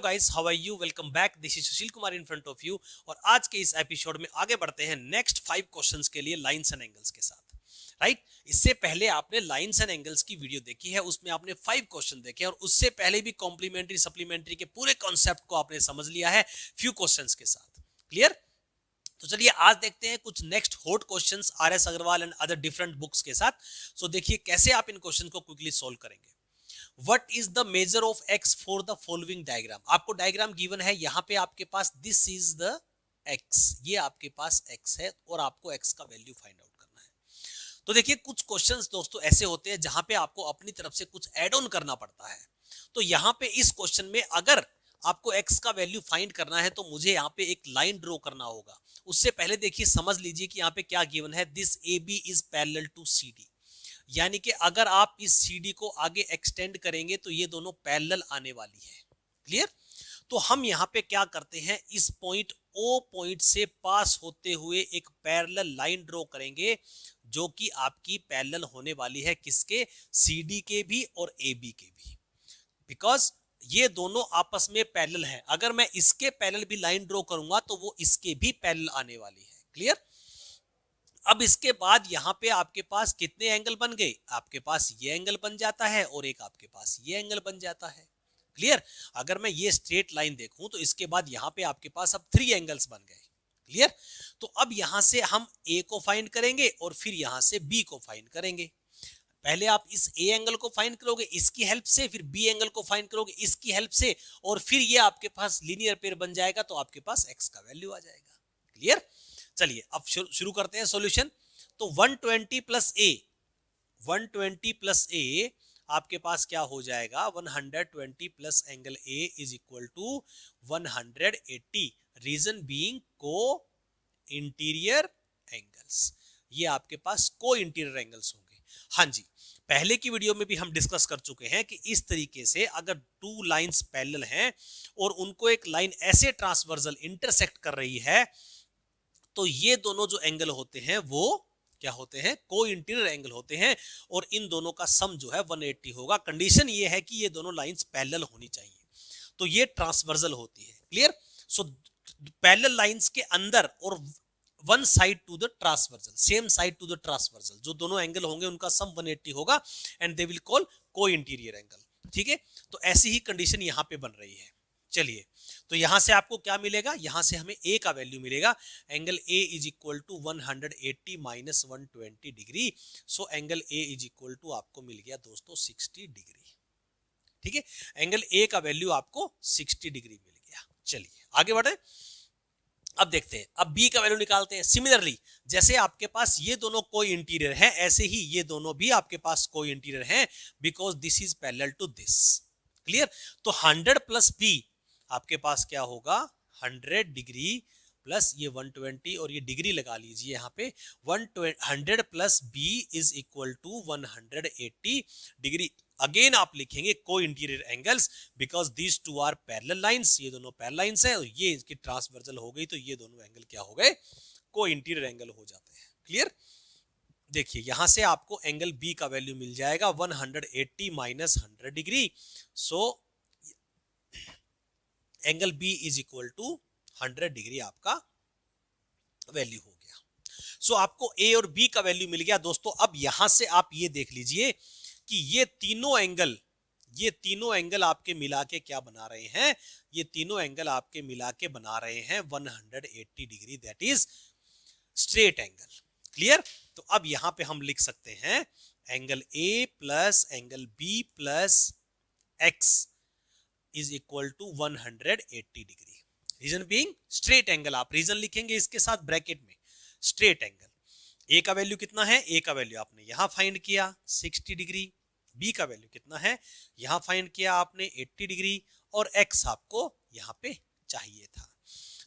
Guys, how are you? Welcome back. This is Sushil Kumar in front of you. और आज के इस एपिसोड में आगे बढ़ते हैं नेक्स्ट 5 क्वेश्चंस के लिए लाइंस एंड एंगल्स के साथ। राइट इससे पहले आपने लाइंस एंड एंगल्स की वीडियो देखी है, उसमें आपने 5 क्वेश्चन देखे और उससे पहले भी कॉम्प्लीमेंट्री सप्लीमेंट्री के पूरे कॉन्सेप्ट को आपने समझ लिया है फ्यू क्वेश्चंस के साथ। क्लियर? तो चलिए आज देखते हैं कुछ next hot questions R S. Agarwal and other different books के साथ। सो देखिए कैसे आप इन क्वेश्चन को क्विकली सोल्व करेंगे। What is the measure of x for the following diagram? आपको डायग्राम गिवन है, यहाँ पे आपके पास this is the x, ये आपके पास x है और आपको x का वैल्यू फाइंड आउट करना है। तो देखिए कुछ क्वेश्चंस दोस्तों ऐसे होते हैं जहां पे आपको अपनी तरफ से कुछ एड ऑन करना पड़ता है। तो यहाँ पे इस क्वेश्चन में अगर आपको x का वैल्यू फाइंड करना है तो मुझे यहाँ पे एक लाइन ड्रॉ करना होगा। उससे पहले देखिए समझ लीजिए कि यहाँ पे क्या गिवन है, this AB is parallel to CD, यानी कि अगर आप इस CD को आगे एक्सटेंड करेंगे तो ये दोनों पैरेलल आने वाली है। क्लियर? तो हम यहाँ पे क्या करते हैं, इस पॉइंट O पॉइंट से पास होते हुए एक पैरेलल लाइन ड्रॉ करेंगे जो कि आपकी पैरेलल होने वाली है किसके, CD के भी और AB के भी, बिकॉज ये दोनों आपस में पैरेलल है। अगर मैं इसके पैरेलल भी लाइन ड्रॉ करूंगा तो वो इसके भी पैरेलल आने वाली है। क्लियर? अब इसके बाद यहाँ पे आपके पास कितने एंगल बन गए, आपके पास ये एंगल बन जाता है और एक आपके पास ये एंगल बन जाता है। क्लियर? अगर मैं ये स्ट्रेट लाइन देखूं तो इसके बाद यहाँ पे आपके पास अब 3 एंगल्स बन गए। क्लियर? तो अब यहाँ से हम A को फाइंड करेंगे और फिर यहाँ से B को फाइंड करेंगे। पहले आप इस A एंगल को फाइंड करोगे इसकी हेल्प से, फिर B एंगल को फाइंड करोगे इसकी हेल्प से, और फिर ये आपके पास लीनियर पेयर बन जाएगा तो आपके पास x का वैल्यू आ जाएगा। क्लियर? चलिए अब शुरू करते हैं सॉल्यूशन। तो 120 प्लस ए, 120 प्लस ए आपके पास क्या हो जाएगा, 120 plus angle A is equal to 180, reason being co interior angles. ये आपके पास को इंटीरियर एंगल्स होंगे। हाँ जी, पहले की वीडियो में भी हम डिस्कस कर चुके हैं कि इस तरीके से अगर 2 लाइंस पैरेलल हैं और उनको एक लाइन ऐसे ट्रांसवर्सल इंटरसेक्ट कर रही है तो ये दोनों जो एंगल होते हैं वो क्या होते हैं, को इंटीरियर एंगल होते हैं, और इन दोनों का सम जो है 180 होगा। कंडीशन ये है कि ये दोनों लाइंस पैरेलल होनी चाहिए, तो ये ट्रांसवर्सल होती है। क्लियर? सो पैरेलल लाइंस के अंदर और one side to the transversal, same side to the transversal, जो दोनों एंगल होंगे उनका सम 180 होगा and they will call co interior angle. ठीक है? तो ऐसी ही कंडीशन यहां पे बन रही है। चलिए, तो यहां से आपको क्या मिलेगा, यहां से हमें A का वैल्यू मिलेगा, angle A is equal to 180 minus 120 degree. So angle A is equal to आपको मिल गया दोस्तों 60 डिग्री। ठीक है? एंगल A का वैल्यू आपको 60 डिग्री मिल गया। चलिए आगे बढ़े, अब देखते हैं, अब B का वैल्यू निकालते हैं। सिमिलरली जैसे आपके पास ये दोनों को इंटीरियर है, ऐसे ही ये दोनों भी आपके पास को इंटीरियर है, because this is parallel to this. Clear? तो 100 प्लस B आपके पास क्या होगा, 100 डिग्री प्लस ये 120, और ये डिग्री लगा लीजिए यहाँ पे, 100 plus B is equal to 180 degree. Again आप लिखेंगे co interior angles because these two are parallel lines, ये दोनों पैरेलल लाइंस हैं और ये इसकी ट्रांसवर्सल हो गई तो ये दोनों एंगल क्या हो गए, को इंटीरियर एंगल हो जाते हैं। क्लियर? देखिए यहां से आपको एंगल B का वैल्यू मिल जाएगा 180 minus 100 degree. So angle B is equal to 100 degree आपका वैल्यू हो गया। सो आपको A और B का वैल्यू मिल गया दोस्तों। अब यहां से आप ये देख लीजिए कि ये तीनों एंगल आपके मिला के क्या बना रहे हैं, ये तीनों एंगल आपके मिला के बना रहे हैं 180 degree, that is straight angle. Clear? तो अब यहां पे हम लिख सकते हैं angle A plus angle B plus x is equal to 180 degree, reason being straight angle. आप रीजन लिखेंगे इसके साथ ब्रैकेट में, स्ट्रेट एंगल। A का वैल्यू कितना है, A का वैल्यू आपने यहां फाइंड किया 60 डिग्री, B का वैल्यू कितना है, यहां फाइंड किया आपने 80 डिग्री, और x आपको यहां पे चाहिए था।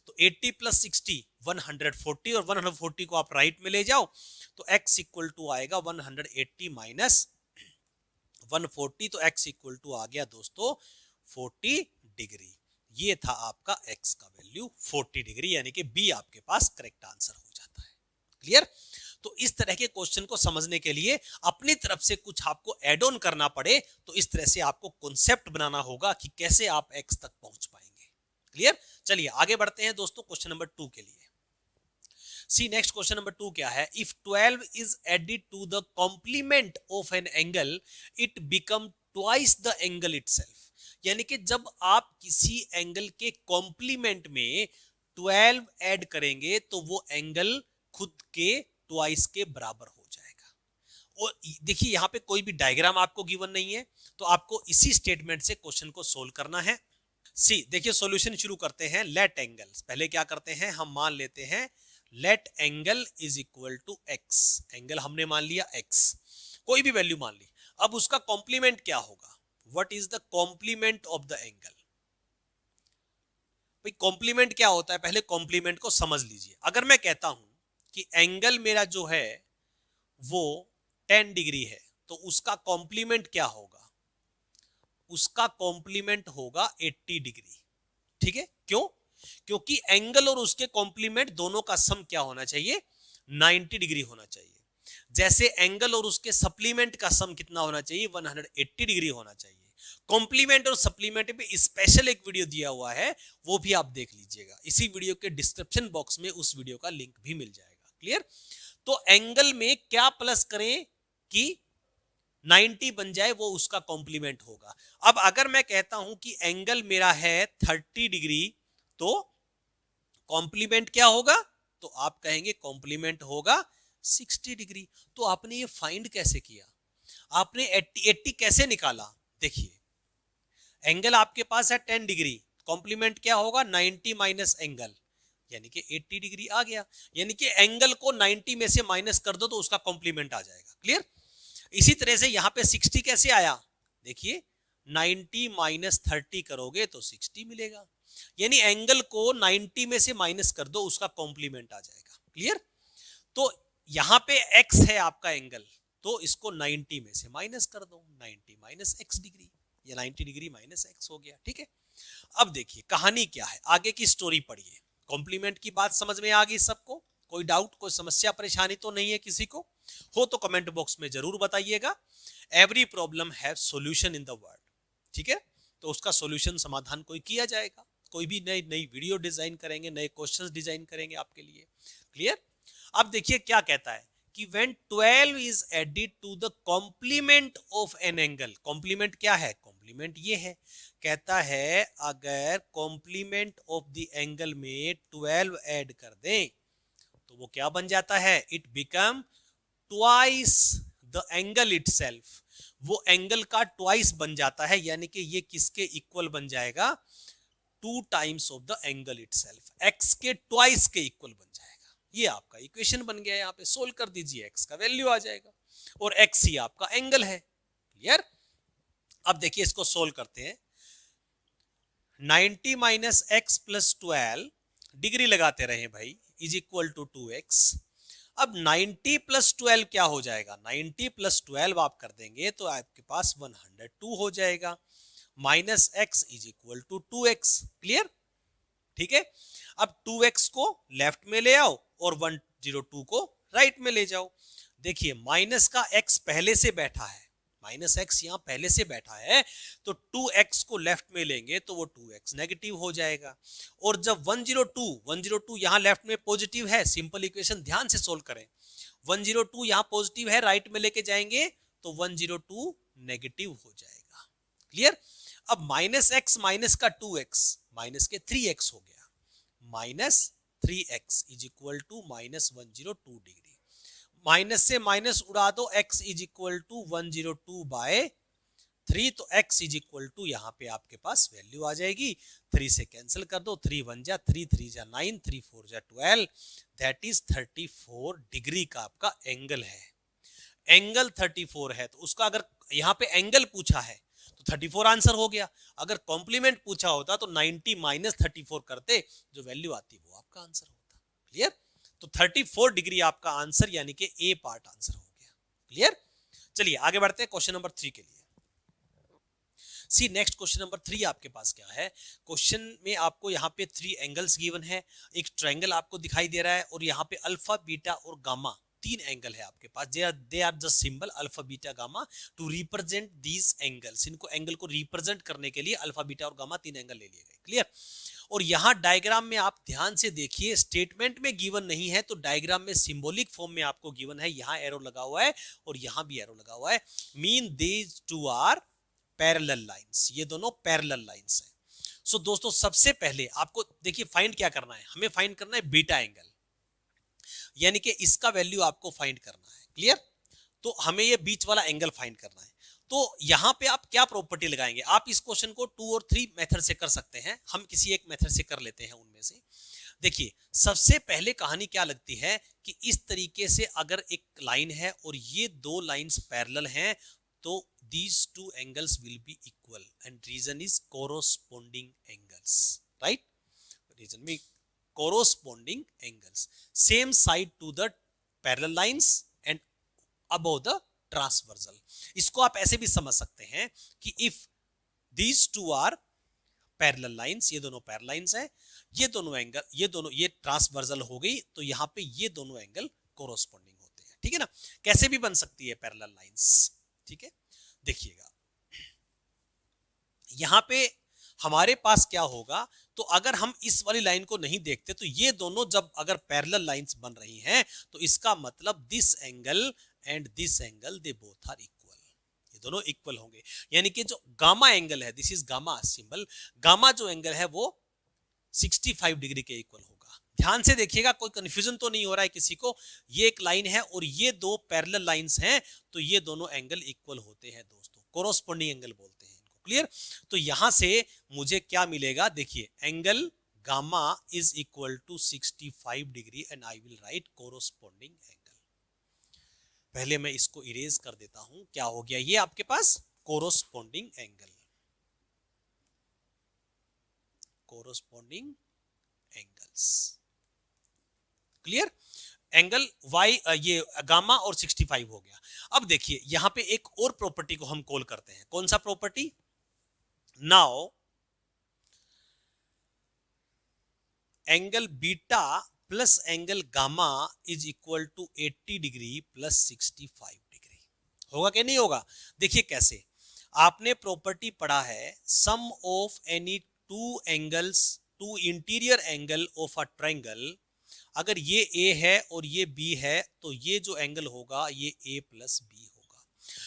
तो 80 प्लस 60 140, और 140 को आप राइट में ले जाओ तो x इक्वल टू आएगा 180 माइनस 140, तो x इक्वल टू आ गया दोस्तों 40 डिग्री। ये था आपका x का वैल्यू 40 डिग्री, यानी कि B आपके पास करेक्ट आंसर हो जाता है। क्लियर? तो इस तरह के क्वेश्चन को समझने के लिए अपनी तरफ से कुछ आपको एड ऑन करना पड़े तो इस तरह से आपको कॉन्सेप्ट बनाना होगा कि कैसे आप x तक पहुंच पाएंगे। क्लियर। चलिए आगे बढ़ते हैं दोस्तों क्वेश्चन नंबर 2 के लिए। सी नेक्स्ट क्वेश्चन नंबर 2 क्या है, if 12 is added to the complement of an angle it become twice the angle itself. यानी कि जब आप किसी एंगल के कॉम्प्लीमेंट में 12 ऐड करेंगे तो वो एंगल खुद के ट्वाइस के बराबर हो जाएगा। और देखिए यहां पे कोई भी डायग्राम आपको गिवन नहीं है, तो आपको इसी स्टेटमेंट से क्वेश्चन को सोल्व करना है। सी देखिए सॉल्यूशन शुरू करते हैं। लेट एंगल्स, पहले क्या करते हैं, हम मान लेते हैं let angle is equal to X. Angle हमने मान लिया एक्स, कोई भी वैल्यू मान ली। अब उसका कॉम्प्लीमेंट क्या होगा, what is the complement of the angle. भाई कॉम्प्लीमेंट क्या होता है, पहले कॉम्प्लीमेंट को समझ लीजिए। अगर मैं कहता हूं कि एंगल मेरा जो है वो 10 डिग्री है, तो उसका कॉम्प्लीमेंट क्या होगा, उसका कॉम्प्लीमेंट होगा 80 डिग्री। ठीक है, क्यों, क्योंकि एंगल और उसके कॉम्प्लीमेंट दोनों का सम क्या होना चाहिए, 90 डिग्री होना चाहिए। जैसे एंगल और उसके सप्लीमेंट का सम कितना होना चाहिए, 180 डिग्री होना चाहिए। कॉम्प्लीमेंट और सप्लीमेंट पे स्पेशल एक वीडियो दिया हुआ है, वो भी आप देख लीजिएगा। इसी वीडियो के डिस्क्रिप्शन बॉक्स में उस वीडियो का लिंक भी मिल जाएगा। क्लियर। तो एंगल में क्या प्लस करें कि 90 बन जाए, वो उसका कॉम्प्लीमेंट होगा। अब अगर मैं कहता हूं कि एंगल मेरा है 30 डिग्री, तो कॉम्प्लीमेंट क्या होगा, तो आप कहेंगे कॉम्प्लीमेंट होगा 60 डिग्री। तो आपने ये फाइंड कैसे किया, आपने 80 कैसे निकाला। देखिए एंगल आपके पास है 10 डिग्री, कॉम्प्लीमेंट क्या होगा 90 माइनस एंगल, यानी कि 80 डिग्री आ गया। यानी कि एंगल को 90 में से माइनस कर दो तो उसका कॉम्प्लीमेंट आ जाएगा। क्लियर। इसी तरह से यहां पे 60 कैसे आया, देखिए 90 माइनस 30 करोगे तो 60 मिलेगा। यानी एंगल को 90 में से माइनस कर दो, उसका कॉम्प्लीमेंट आ जाएगा। क्लियर। तो यहां पे x है आपका एंगल, तो इसको 90 में से माइनस कर दो, 90 माइनस x डिग्री, ये 90 डिग्री माइनस x हो गया। ठीक है। अब देखिए कहानी क्या है, आगे की स्टोरी पढ़िए। कॉम्प्लीमेंट की बात समझ में आ गई सबको, कोई डाउट, कोई समस्या परेशानी तो नहीं है किसी को, हो तो कमेंट बॉक्स में जरूर बताइएगा। Every problem have solution in the world. ठीक है, तो उसका सॉल्यूशन समाधान कोई किया जाएगा, कोई भी नई नई वीडियो डिजाइन करेंगे, नए क्वेश्चंस डिजाइन करेंगे आपके लिए। क्लियर। अब देखिए क्या कहता है कि when 12 is added to the complement of an angle, complement क्या है, कॉम्प्लीमेंट ये है, कहता है अगर कॉम्प्लीमेंट ऑफ द एंगल में 12 ऐड कर दें तो वो क्या बन जाता है, it become twice the angle itself. वो एंगल का ट्वाइस बन जाता है, यानी कि ये किसके इक्वल बन जाएगा, 2 times of the angle itself, x के ट्वाइस के इक्वल बन जाएगा। ये आपका इक्वेशन बन गया, यहाँ पे सोल्व कर दीजिए, एक्स का वैल्यू आ जाएगा और एक्स ही आपका एंगल है। क्लियर। अब देखिए इसको सोल्व करते हैं। 90 माइनस एक्स प्लस 12 डिग्री लगाते रहे भाई, इज इक्वल टू 2x। अब 90 प्लस 12 क्या हो जाएगा, 90 प्लस 12 आप कर देंगे तो आपके पास 102 हो जाएगा, minus X is equal to 2x। Clear. ठीक है। अब 2x को लेफ्ट में ले आओ और 102 को राइट में ले जाओ। देखिए माइनस का x पहले से बैठा है, माइनस एक्स यहां पहले से बैठा है, तो 2x को लेफ्ट में लेंगे तो वो 2x नेगेटिव हो जाएगा। और जब 102 यहां लेफ्ट में पॉजिटिव है, सिंपल इक्वेशन ध्यान से सोल्व करें, 102 यहां पॉजिटिव है, राइट में लेके जाएंगे तो 102 नेगेटिव हो जाएगा। क्लियर। अब माइनस एक्स माइनस का 2x माइनस के 3x हो गया, minus 3x is equal to minus 102 degree. Minus से माइनस उड़ा दो, x is equal to 102 by 3, तो x इज इक्वल टू यहाँ पे आपके पास वैल्यू आ जाएगी, 3 से कैंसिल कर दो, 3 1 जा 3, 3 जा 9, 3 4 जा 12, दैट इज 34 डिग्री का आपका एंगल है। एंगल 34 है, तो उसका अगर यहाँ पे एंगल पूछा है तो 34 आंसर हो गया। अगर कॉम्प्लीमेंट पूछा होता तो 90 माइनस 34 करते, जो वैल्यू आती वो आपका आंसर होता। क्लियर। तो 34 डिग्री आपका आंसर, यानी कि ए पार्ट आंसर हो गया। क्लियर। चलिए आगे बढ़ते हैं क्वेश्चन नंबर 3 के लिए। सी नेक्स्ट क्वेश्चन नंबर 3 आपके पास क्या है, क्वेश्चन में आपको यहाँ पे 3 एंगल्स गिवन है, एक ट्रायंगल आपको दिखाई दे रहा है और यहाँ पे अल्फा बीटा और गामा 3 एंगल है आपके पास। They are the symbol alpha beta gamma to represent these angles. इनको एंगल को रिप्रेजेंट करने के लिए अल्फा बीटा और गामा 3 एंगल ले लिए गए। क्लियर। और यहां डायग्राम में आप ध्यान से देखिए, स्टेटमेंट में गिवन नहीं है तो डायग्राम में सिंबॉलिक फॉर्म में आपको गिवन है। यहां एरो लगा हुआ है और यहां भी एरो लगा हुआ है, mean these two are parallel lines, ये दोनों पैरेलल लाइंस हैं। सो दोस्तों सबसे पहले आपको देखिए फाइंड क्या करना है, हमें फाइंड करना है बीटा एंगल, यानी कि इसका वैल्यू आपको फाइंड करना है। क्लियर? तो हमें ये बीच वाला एंगल फाइंड करना है। तो यहां पे आप क्या प्रॉपर्टी लगाएंगे, आप इस क्वेश्चन को 2 और 3 मेथड से कर सकते हैं, हम किसी एक मेथड से कर लेते हैं उनमें से। देखिए सबसे पहले कहानी क्या लगती है कि इस तरीके से अगर एक लाइन है और ये दो लाइंस पैरेलल हैं तो these two angles will be equal and reason is corresponding angles, right? Reason में corresponding angles, same side to the parallel lines and above the transversal। इसको आप ऐसे भी समझ सकते हैं कि if these two are parallel lines, ये दोनों पैरेलल लाइंस है, ये दोनों एंगल, ये ट्रांसवर्सल हो गई तो यहाँ पे ये दोनों एंगल कोरोस्पोंडिंग होते हैं। ठीक है ना? कैसे भी बन सकती है पैरेलल लाइंस। ठीक है, देखिएगा यहां पे हमारे पास क्या होगा, तो अगर हम इस वाली लाइन को नहीं देखते तो ये दोनों जब अगर पैरेलल लाइंस बन रही हैं तो इसका मतलब this angle and this angle they both are equal, ये दोनों इक्वल होंगे। यानी कि जो गामा एंगल है, this is gamma symbol, gamma जो एंगल है वो 65 डिग्री के इक्वल होगा। ध्यान से देखिएगा, कोई कंफ्यूजन तो नहीं हो रहा है किसी को। ये एक लाइन है और ये दो पैरेलल लाइंस हैं तो ये दोनों एंगल इक्वल होते हैं दोस्तों, कोरोस्पोंडिंग एंगल बोलते हैं इनको। क्लियर? तो यहां से मुझे क्या मिलेगा, देखिए angle gamma is equal to 65 degree and I will write corresponding angle. पहले मैं इसको इरेज कर देता हूं, क्या हो गया, ये आपके पास corresponding angle, corresponding angles. Clear? Angle Y ये गामा और 65 हो गया। अब देखिए यहां पे एक और प्रॉपर्टी को हम कॉल करते हैं, कौन सा property, now angle beta plus angle gamma is equal to 80 degree plus 65 degree. होगा कि नहीं होगा? देखिए कैसे, आपने प्रॉपर्टी पढ़ा है, sum of any two angles, two interior angle of a triangle, अगर ये ए है और ये बी है तो ये जो एंगल होगा ये ए प्लस बी होगा।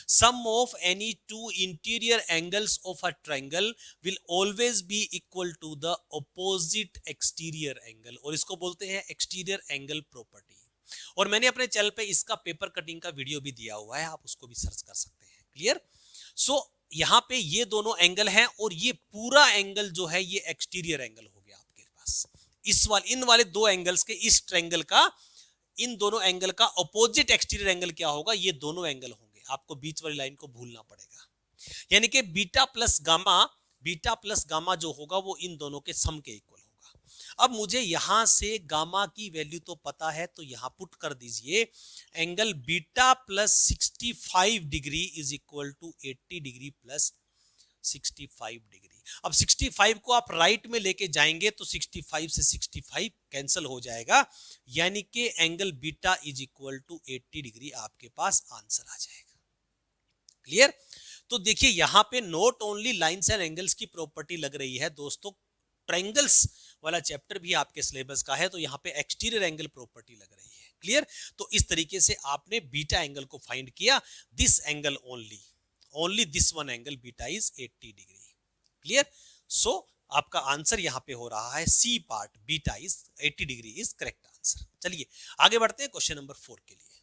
Sum of any two interior angles of a triangle will always be equal to the opposite exterior angle, और इसको बोलते हैं एक्सटीरियर एंगल प्रॉपर्टी। और मैंने अपने चैनल पे इसका पेपर कटिंग का वीडियो भी दिया हुआ है, आप उसको भी सर्च कर सकते हैं। क्लियर? सो यहां पे ये दोनों एंगल हैं और ये पूरा एंगल जो है ये एक्सटीरियर एंगल हो गया आपके पास। इन वाले दो एंगल्स के, इस ट्रायंगल का, इन दोनों एंगल का अपोजिट एक्सटीरियर एंगल क्या होगा, ये दोनों एंगल होंगे। आपको बीच वाली लाइन को भूलना पड़ेगा, यानी कि बीटा प्लस गामा जो होगा वो इन दोनों के सम के इक्वल होगा। अब मुझे यहां से गामा की वैल्यू तो पता है तो यहां पुट कर दीजिए, angle beta plus 65 degree is equal to 80 degree plus 65 degree. अब 65 को आप राइट में लेके जाएंगे तो 65 से 65 कैंसिल हो जाएगा, यानी कि angle beta is equal to 80 degree आपके पास आंसर आ जाएगा। क्लियर? तो देखिए यहां पे not only lines and angles की प्रॉपर्टी लग रही है दोस्तों, ट्रायंगल्स वाला चैप्टर भी आपके सिलेबस का है तो यहाँ पे एक्सटीरियर एंगल प्रॉपर्टी लग रही है। क्लियर? तो इस तरीके से आपने बीटा एंगल को फाइंड किया, this angle only this one angle beta is 80 degree. Clear? So आपका आंसर यहां पे हो रहा है C part, beta is 80 degree is correct answer. चलिए आगे बढ़ते हैं क्वेश्चन नंबर 4 के लिए।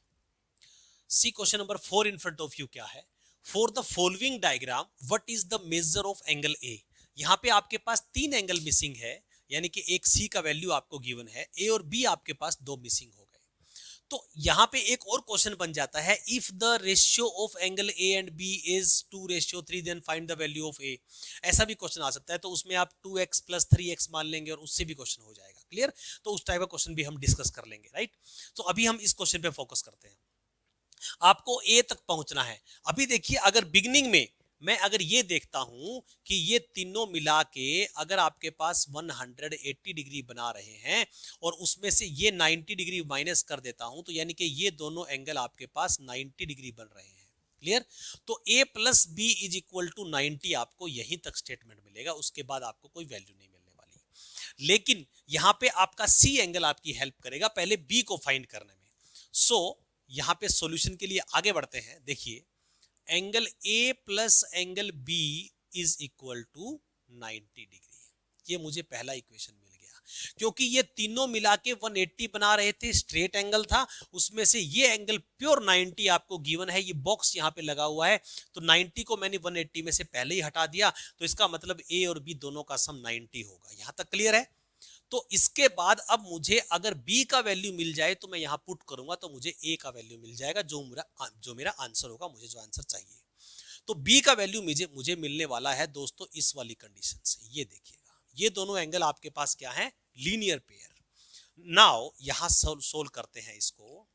See question number 4 in front of you क्या है, for the following diagram what is the measure of angle A. यहां पे आपके पास 3 एंगल मिसिंग है, यानी कि एक सी का वैल्यू आपको गिवन है, ए और बी आपके पास 2 मिसिंग हो गए। तो यहां पे एक और क्वेश्चन बन जाता है, if the ratio of angle A and B is 2:3 then find the value of A. ऐसा भी क्वेश्चन आ सकता है, तो उसमें आप 2x प्लस 3x मान लेंगे और उससे भी क्वेश्चन हो जाएगा। क्लियर? तो उस टाइप का क्वेश्चन भी हम डिस्कस कर लेंगे, राइट? तो अभी हम इस क्वेश्चन पे फोकस करते हैं, आपको ए तक पहुंचना है। अभी देखिए अगर बिगिनिंग में मैं अगर ये देखता हूं कि ये तीनों मिला के अगर आपके पास 180 डिग्री बना रहे हैं और उसमें से ये 90 डिग्री माइनस कर देता हूं, तो यानी कि ये दोनों एंगल आपके पास 90 डिग्री बन रहे हैं। क्लियर? तो a plus B is equal to 90 आपको यहीं तक स्टेटमेंट मिलेगा, उसके बाद आपको कोई वैल्यू नहीं मिलने वाली। लेकिन यहां पे आपका सी एंगल आपकी हेल्प करेगा पहले बी को फाइंड करने में। सो यहां पे सॉल्यूशन के लिए आगे बढ़ते हैं। देखिए angle A plus angle B is equal to 90 degree. ये मुझे पहला इक्वेशन मिल गया, क्योंकि ये तीनों मिला के 180 बना रहे थे, स्ट्रेट एंगल था, उसमें से ये एंगल प्योर 90 आपको गिवन है, ये बॉक्स यहाँ पे लगा हुआ है, तो 90 को मैंने 180 में से पहले ही हटा दिया, तो इसका मतलब ए और बी दोनों का सम 90 होगा। यहां तक क्लियर है? तो इसके बाद अब मुझे अगर b का वैल्यू मिल जाए तो मैं यहां पुट करूंगा तो मुझे a का वैल्यू मिल जाएगा, जो मेरा आंसर होगा, मुझे जो आंसर चाहिए। तो b का वैल्यू मुझे मिलने वाला है दोस्तों इस वाली कंडीशन से। ये देखिएगा, ये दोनों एंगल आपके पास क्या है, लीनियर पेयर। नाउ यहां सोल्व करते हैं इसको।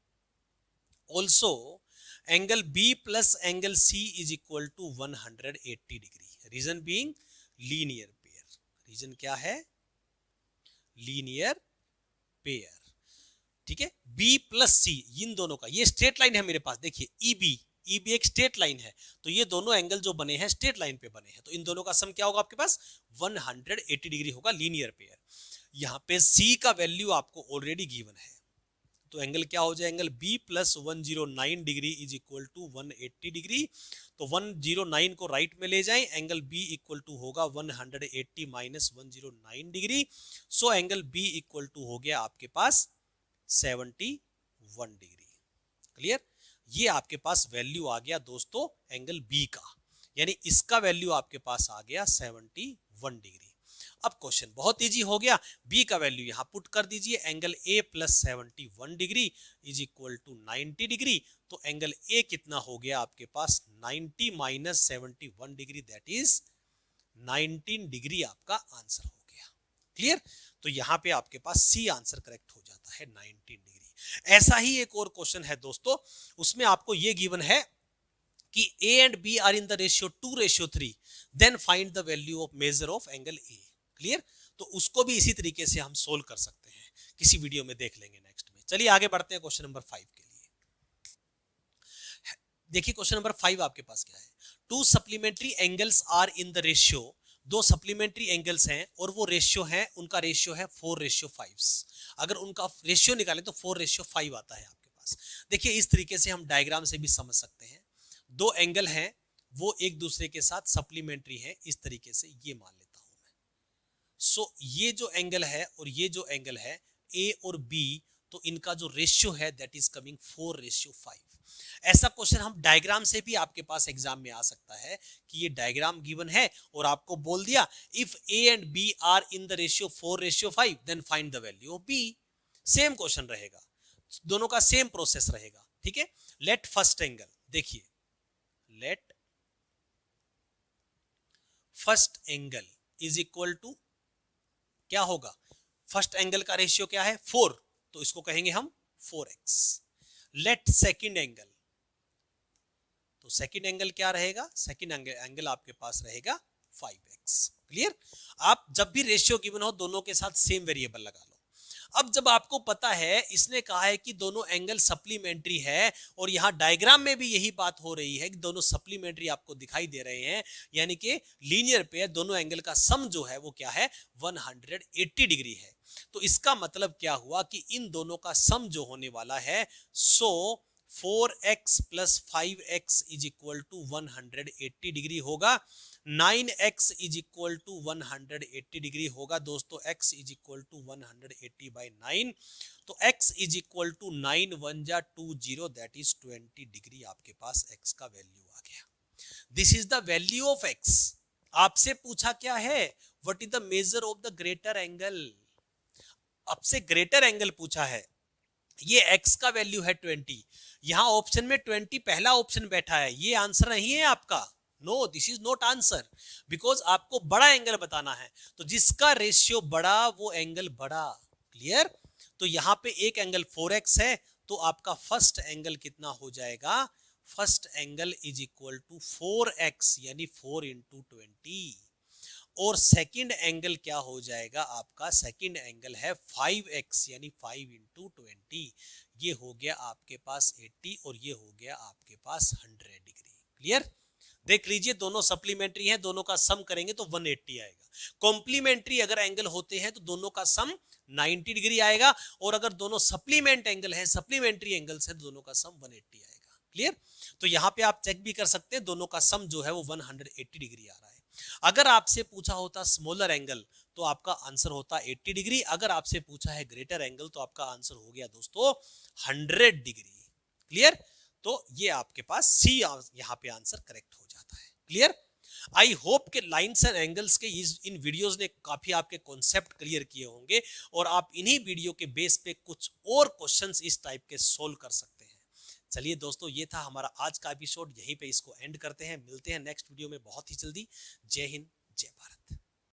Also angle b plus angle c is equal to 180 degree. Reason being linear pair. Reason क्या है, लीनियर पेयर। ठीक है, B प्लस सी, इन दोनों का, ये स्ट्रेट लाइन है मेरे पास, देखिए EB एक स्ट्रेट लाइन है, तो ये दोनों एंगल जो बने हैं स्ट्रेट लाइन पे बने हैं, तो इन दोनों का सम क्या होगा आपके पास, 180 डिग्री होगा, लीनियर पेयर। यहाँ पे C का वैल्यू आपको ऑलरेडी गिवन है, तो एंगल क्या हो जाए, angle B plus 109 degree is equal to 180 degree. तो 109 को राइट में ले जाएं, एंगल B इक्वल टू होगा 180 minus 109 degree. So angle B equal to हो गया आपके पास 71 डिग्री। क्लियर? ये आपके पास वैल्यू आ गया दोस्तों एंगल B का, यानी इसका वैल्यू आपके पास आ गया 71 डिग्री। अब क्वेश्चन बहुत इजी हो गया, B का वैल्यू यहां पुट कर दीजिए, angle A plus 71 degree is equal to 90 degree. तो एंगल A कितना हो गया आपके पास, 90 माइनस 71 डिग्री, दैट इज 19 डिग्री आपका आंसर हो गया। क्लियर? तो यहां पे आपके पास सी आंसर करेक्ट हो जाता है, 19 डिग्री। ऐसा ही एक और क्वेश्चन है दोस्तों, उसमें आपको ये गिवन है कि A and B are in the ratio 2:3, then find the value of measure of angle A। Clear? तो उसको भी इसी तरीके से हम सोल्व कर सकते हैं, किसी वीडियो में देख लेंगे नेक्स्ट में। चलिए आगे बढ़ते हैं क्वेश्चन नंबर 5 के लिए। देखिए क्वेश्चन नंबर 5 आपके पास क्या है, two supplementary angles are in the ratio, दो सप्लीमेंट्री एंगल्स हैं और वो रेशियो है, उनका रेशियो है 4:5। अगर उनका रेशियो निकालें तो 4:5 आता है आपके पास। देखिए इस तरीके से हम डायग्राम से भी समझ सकते हैं, दो एंगल हैं वो एक दूसरे के साथ सप्लीमेंट्री हैं, इस तरीके से ये मान लेता हूं मैं। सो ये जो एंगल है और ये जो एंगल है A और B, तो इनका जो रेशियो है दैट इज कमिंग 4:5। ऐसा क्वेश्चन हम डायग्राम से भी आपके पास एग्जाम में आ सकता है कि ये डायग्राम गिवन है और आपको बोल दिया if A and B are in the ratio 4:5 then find the value of B। Same question रहेगा, दोनों का सेम प्रोसेस रहेगा। ठीक है, लेट फर्स्ट एंगल, देखिए let first angle is equal to क्या होगा, फर्स्ट एंगल का रेशियो क्या है 4, तो इसको कहेंगे हम 4x। लेट सेकंड एंगल, तो सेकंड एंगल क्या रहेगा, सेकंड एंगल आपके पास रहेगा 5x। क्लियर? आप जब भी रेशियो गिवन हो दोनों के साथ सेम वेरिएबल लगा लो। अब जब आपको पता है, इसने कहा है कि दोनों एंगल सप्लीमेंट्री है और यहां डायग्राम में भी यही बात हो रही है कि दोनों सप्लीमेंट्री आपको दिखाई दे रहे हैं, यानी कि लीनियर पेयर, दोनों एंगल का सम जो है वो क्या है, 180 डिग्री है। तो इसका मतलब क्या हुआ कि इन दोनों का सम जो होने वाला है, so 4x plus 5x is equal to 180 degree होगा। 9x is equal to 180 degree होगा दोस्तों, x is equal to 180 by 9, तो x इज इक्वल टू 9 1 जा 20, दैट इज 20 डिग्री आपके पास x का वैल्यू आ गया। This is the value of x। आपसे पूछा क्या है, what is the measure of the greater angle. आपसे ग्रेटर एंगल पूछा है, ये x का वैल्यू है 20, यहां ऑप्शन में 20 पहला ऑप्शन बैठा है, ये आंसर नहीं है आपका। No, this is not answer, because आपको बड़ा एंगल बताना है, तो जिसका रेशियो बड़ा वो एंगल बड़ा। क्लियर? तो यहां पे एक एंगल 4x है, तो आपका फर्स्ट एंगल कितना हो जाएगा, first angle is equal to 4x यानी 4 इंटू 20, और सेकेंड एंगल क्या हो जाएगा आपका, सेकेंड एंगल है 5x यानी 5 इंटू 20, ये हो गया आपके पास 80 और ये हो गया आपके पास 100 डिग्री। क्लियर? देख लीजिए दोनों सप्लीमेंट्री हैं, दोनों का सम करेंगे तो 180 आएगा। कॉम्प्लीमेंट्री अगर एंगल होते हैं तो दोनों का सम 90 डिग्री आएगा, और अगर दोनों सप्लीमेंट एंगल है, सप्लीमेंट्री एंगल्स है, तो दोनों का सम 180 आएगा। क्लियर? तो यहां पे आप चेक भी कर सकते हैं, दोनों का सम जो है वो 180 डिग्री आ रहा है। अगर आपसे पूछा होता स्मॉलर एंगल तो आपका आंसर होता 80 डिग्री। अगर आपसे पूछा है ग्रेटर एंगल तो आपका आंसर हो गया दोस्तों 100 डिग्री। क्लियर? तो ये आपके पास सी यहां पे आंसर करेक्ट हो जाता है। क्लियर? आई होप के लाइंस एंड एंगल्स के इन वीडियोस ने काफी आपके कॉन्सेप्ट क्लियर किए होंगे, और आप इन्हीं वीडियो के बेस पे कुछ और क्वेश्चंस इस टाइप के सोल्व कर सकते हैं। चलिए दोस्तों, ये था हमारा आज का एपिसोड, यहीं पे इसको एंड करते हैं। मिलते हैं नेक्स्ट वीडियो में बहुत ही जल्दी। जय हिंद, जय भारत।